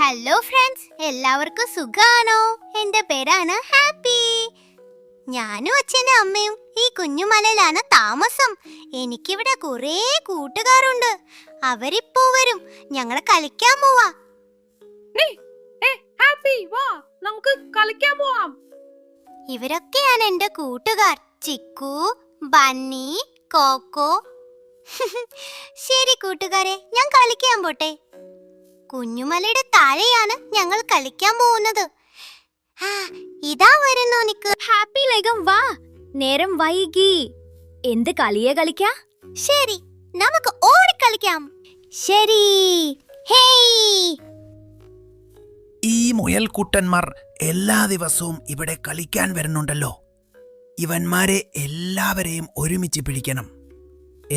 Hello friends, എല്ലാവർക്കും സുഖാണോ? എന്റെ പേരാണ് ഹാപ്പി. ഞാനും അച്ഛനും അമ്മയും ഈ കുഞ്ഞുമലയിലാണ് താമസം. എനിക്കിവിടെ കുറേ കൂട്ടുകാരുണ്ട്. അവരിപ്പോ വരും. ഞങ്ങൾ കളിക്കാൻ പോവാ. നമുക്ക് കളിക്കാൻ പോവാം. ഇവരൊക്കെയാണ് എന്റെ കൂട്ടുകാർ. Chikku, Bunny, Coco. ശരി കൂട്ടുകാരെ, ഞാൻ കളിക്കാൻ പോട്ടെ. കുഞ്ഞുമലയുടെ താഴെയാണ് ഞങ്ങൾ കളിക്കാൻ പോകുന്നത്. ഇതാ വരുന്നു നിക്ക്. ഹാപ്പി വേഗം വാ, നേരം വൈകി. എന്ത് കളിയെ കളിക്കാ? ശരി, നമുക്ക് ഓടിക്കളിക്കാം. ശരി. ഹേയ്, ഈ മുയൽക്കുട്ടന്മാർ എല്ലാ ദിവസവും ഇവിടെ കളിക്കാൻ വരുന്നുണ്ടല്ലോ. ഇവന്മാരെ എല്ലാവരെയും ഒരുമിച്ച് പിടിക്കണം,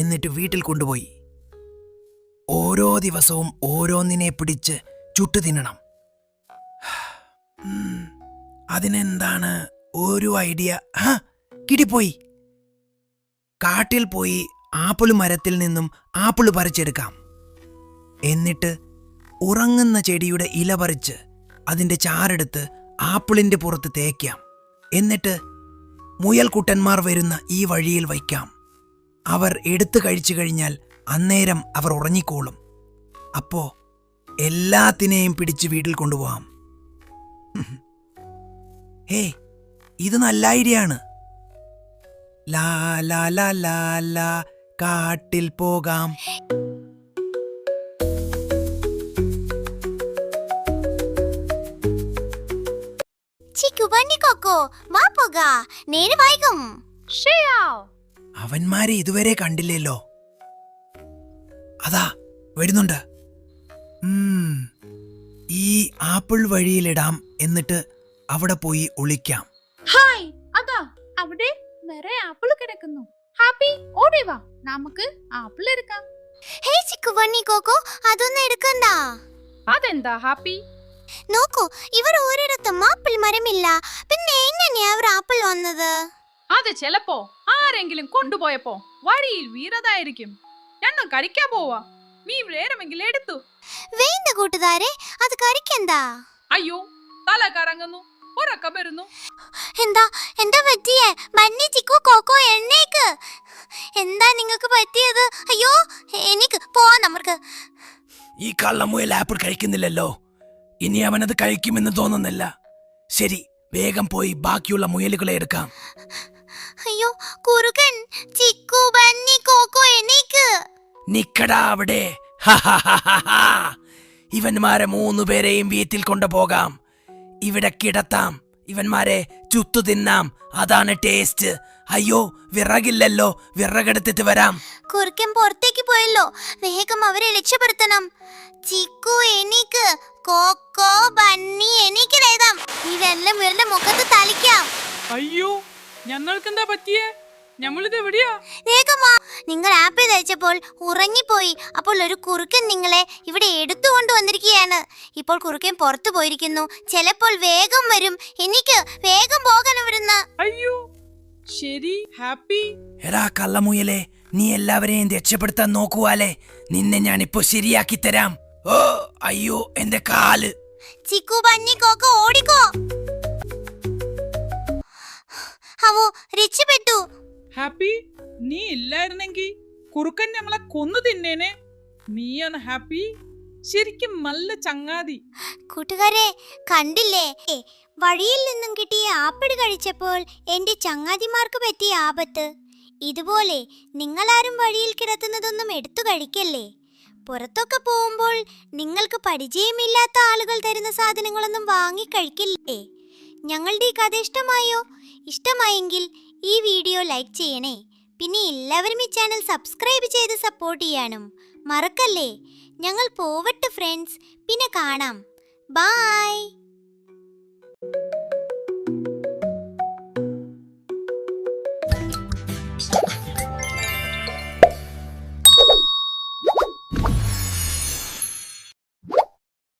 എന്നിട്ട് വീട്ടിൽ കൊണ്ടുപോയി ഓരോ ദിവസവും ഓരോന്നിനെ പിടിച്ച് ചുട്ടു തിന്നണം. അതിനെന്താണ് ഒരു ഐഡിയ? കിട്ടിപ്പോയി. കാട്ടിൽ പോയി ആപ്പിൾ മരത്തിൽ നിന്നും ആപ്പിൾ പറിച്ചെടുക്കാം. എന്നിട്ട് ഉറങ്ങുന്ന ചെടിയുടെ ഇല പറിച്ച് അതിൻ്റെ ചാറെടുത്ത് ആപ്പിളിൻ്റെ പുറത്ത് തേക്കാം. എന്നിട്ട് മുയൽക്കുട്ടന്മാർ വരുന്ന ഈ വഴിയിൽ വയ്ക്കാം. അവർ എടുത്തു കഴിച്ചു കഴിഞ്ഞാൽ അന്നേരം അവർ ഉറങ്ങിക്കോളും. അപ്പോ എല്ലാത്തിനെയും പിടിച്ച് വീട്ടിൽ കൊണ്ടുപോകാം. ഹേ, ഇത് നല്ല ഐഡിയ ആണ്. ലാ ലാ ലാ ലാ ലാ, കാട്ടിൽ പോകാം. ചിക്കു, ബന്നി, കോക്കോ, വാ പോകാ. നേരെ വൈകും. അവന്മാരെ ഇതുവരെ കണ്ടില്ലല്ലോ. അതാ വരുന്നുണ്ട്. ഈ ആപ്പിൾ വഴിയിലിടാം, എന്നിട്ട് അവിടെ പോയി ഒളിക്കാം. ഹായ്, അതാ അവിടെ വേറെ ആപ്പിൾ കിടക്കുന്നു. ഹാപ്പി, ഓടി വാ, നമുക്ക് ആപ്പിൾ എടുക്കാം. ഹേയ് ചിക്കു, ബന്നി, കോക്കോ, അതൊന്നും എടുക്കണ്ട. അതെന്താ ഹാപ്പി? നോക്കൂ, ഇവർ ഒരിടത്തും ആപ്പിൾ മരമില്ല. പിന്നെ എങ്ങനെയാ അവർ ആപ്പിൾ വന്നത്? അത് ചിലപ്പോ ആരെങ്കിലും കൊണ്ടുപോയപ്പോ വഴിയിൽ വീണതായിരിക്കും. ഞങ്ങൾ കഴിക്കാൻ പോവാ. നീ വേണമെങ്കിൽ എടുത്തു. വേണ്ട കൂട്ടുകാരെ, അത് കഴിക്കണ്ട. അയ്യോ, തല കറങ്ങുന്നു, ഉറക്കം വരുന്നു. എന്താ എന്താ പറ്റിയേ? ബന്നി, ചിക്കു, കോക്കോ, എണ്ണേക്ക്. എന്താ നിങ്ങൾക്ക് പറ്റിയത്? അയ്യോ, എനിക്ക് പോവാം. നമുക്ക് ഈ കള്ളമുയൽ ആപ്പിൾ കഴിക്കുന്നില്ലല്ലോ. ഇനി അവനത് കഴിക്കുമെന്ന് തോന്നുന്നില്ല. ശരി, വേഗം പോയി ബാക്കിയുള്ള മുയലുകളെ എടുക്കാം. അയ്യോ, കുറുക്കൻ, ചിക്കു, ബന്നി, കോക്കോ, എണ്ണേക്ക്. നിക്കടാ അവിടെ. ഇവന്മാരെ 3 പേരെയും വീട്ടിൽ കൊണ്ടുപോകാം. ഇവിടെ കിടത്താം. ഇവന്മാരെ ചുത്തു തിന്നാം. അതാണ് ടേസ്റ്റ്. അയ്യോ, വിറകില്ലല്ലോ. വിറകെടുത്തിട്ട് വരാം. കുറുക്കൻ പുറത്തേക്ക് പോയല്ലോ. വേഗം അവരെ രക്ഷപ്പെടുത്തണം. ചിക്കു, എണീക്ക്. കോക്കോ, ബന്നി, എണീക്ക്. വേഗം ഇതെല്ലാം ഇവരുടെ മുഖത്ത് തളിക്കാം. അയ്യോ, ഞങ്ങൾക്കെന്താ പറ്റിയേ? ഞമ്മളിത് എവിടെയാ? വേഗമാ. നിങ്ങൾ ആപ്പിൾ കഴിച്ചപ്പോൾ ഉറങ്ങിപ്പോയി. അപ്പോൾ ഒരു കുറുക്കൻ നിങ്ങളെ ഇവിടെ എടുത്തുകൊണ്ട് വന്നിരിക്കുകയാണ്. ഇപ്പോൾ കുറുക്കൻ പുറത്തു പോയിരിക്കുന്നു. ചിലപ്പോൾ വേഗം വരും. എനിക്ക് വേഗം പോകണം ഇവിടുന്ന്. അയ്യോ, ശരി ഹാപ്പി. എടാ കള്ളമുയലെ, നീ എല്ലാവരെയും രക്ഷപ്പെടുത്താൻ നോക്കുവാലേ. നിന്നെ ഞാനിപ്പോ ശരിയാക്കി തരാം. ഓ അയ്യോ, എന്റെ കാല്. ചിക്കു, ബന്നി, കോക്കോ, ഓടിക്കോ. അവോ, രക്ഷപ്പെട്ടു. ഹാപ്പി, നീ ഇല്ലായിരുന്നെങ്കിൽ കുറുക്കൻ ഞങ്ങളെ കൊന്നു തിന്നേനെ. നീയാണ് ഹാപ്പി, ശരിക്കും നല്ല ചങ്ങാതി. കൂട്ടുകാരെ, കണ്ടില്ലേ? വഴിയിൽ നിന്നും കിട്ടിയ ആപ്പിൾ കഴിച്ചപ്പോൾ എന്റെ ചങ്ങാതിമാർക്ക് പറ്റിയ ആപത്ത്. ഇതുപോലെ നിങ്ങളാരും വഴിയിൽ കിടത്തുന്നതൊന്നും എടുത്തു കഴിക്കല്ലേ. പുറത്തൊക്കെ പോകുമ്പോൾ നിങ്ങൾക്ക് പരിചയമില്ലാത്ത ആളുകൾ തരുന്ന സാധനങ്ങളൊന്നും വാങ്ങി കഴിക്കില്ലേ. ഞങ്ങളുടെ ഈ കഥ ഇഷ്ടമായോ? ഇഷ്ടമായെങ്കിൽ ഈ വീഡിയോ ലൈക്ക് ചെയ്യണേ. പിന്നെ എല്ലാവരും ഈ ചാനൽ സബ്സ്ക്രൈബ് ചെയ്ത് സപ്പോർട്ട് ചെയ്യാനും മറക്കല്ലേ. ഞങ്ങൾ പോവട്ടെ ഫ്രണ്ട്സ്, പിന്നെ കാണാം. ബൈ.